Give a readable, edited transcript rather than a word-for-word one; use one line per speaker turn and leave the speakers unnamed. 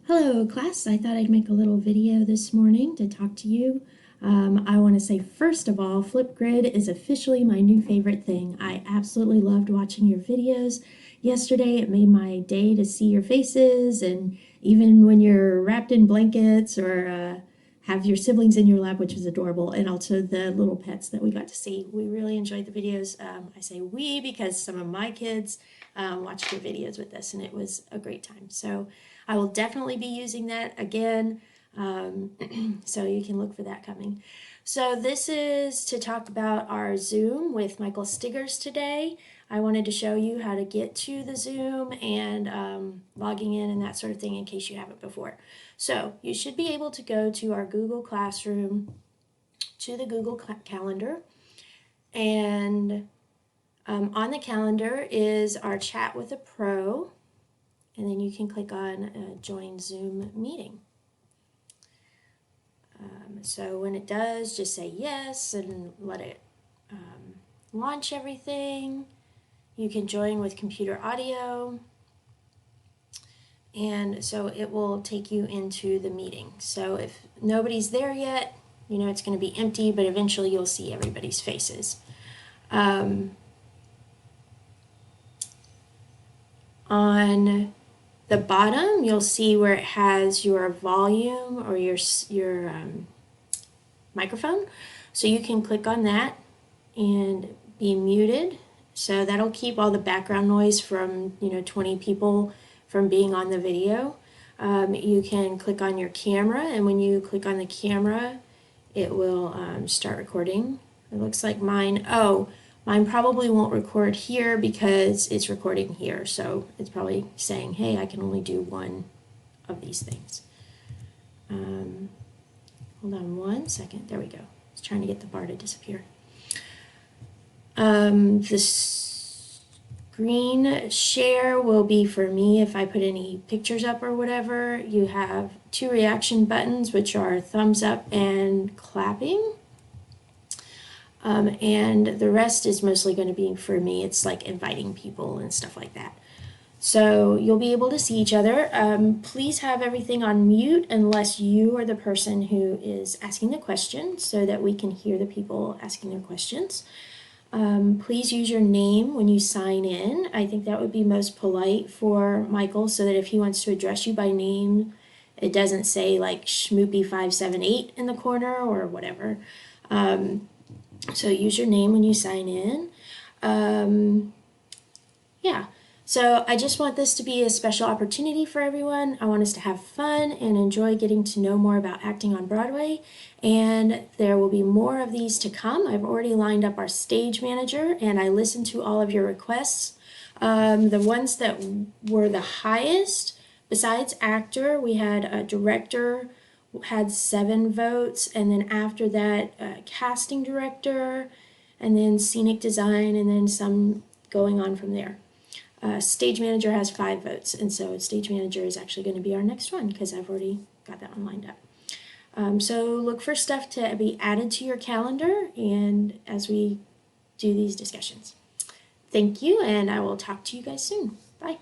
Hello class, I thought I'd make a little video this morning to talk to you. I want to say first of all, Flipgrid is officially my new favorite thing. I absolutely loved watching your videos. Yesterday it made my day to see your faces, and even when you're wrapped in blankets or have your siblings in your lap, which was adorable, and also the little pets that we got to see. We really enjoyed the videos. I say we because some of my kids watched your videos with us, and it was a great time. So I will definitely be using that again, so you can look for that coming. So this is to talk about our Zoom with Michael Stiggers today. I wanted to show you how to get to the Zoom and logging in and that sort of thing in case you haven't before. So you should be able to go to our Google Classroom, to the Google Calendar, and on the calendar is our Chat with a Pro. And then you can click on Join Zoom Meeting. So when it does, just say yes and let it launch everything. You can join with computer audio. And so it will take you into the meeting. So if nobody's there yet, you know it's going to be empty, but eventually you'll see everybody's faces. On the bottom, you'll see where it has your volume or your microphone. So you can click on that and be muted. So that'll keep all the background noise from 20 people from being on the video. You can click on your camera, and when you click on the camera, it will start recording. It looks like mine. Mine probably won't record here because it's recording here. So it's probably saying, hey, I can only do one of these things. Hold on 1 second. There we go. I was trying to get the bar to disappear. The screen share will be for me if I put any pictures up or whatever. You have 2 reaction buttons, which are thumbs up and clapping. And the rest is mostly going to be for me. It's like inviting people and stuff like that. So you'll be able to see each other. Please have everything on mute unless you are the person who is asking the question so that we can hear the people asking their questions. Please use your name when you sign in. I think that would be most polite for Michael so that if he wants to address you by name, it doesn't say like Schmoopy578 in the corner or whatever. So use your name when you sign in. Yeah, so I just want this to be a special opportunity for everyone. I want us to have fun and enjoy getting to know more about acting on Broadway. And there will be more of these to come. I've already lined up our stage manager, and I listened to all of your requests. The ones that were the highest, besides actor, we had a director, had 7 votes, and then after that casting director, and then scenic design, and then some going on from there. Stage manager has 5 votes, and so stage manager is actually going to be our next one because I've already got that one lined up. So look for stuff to be added to your calendar and as we do these discussions. Thank you, and I will talk to you guys soon. Bye.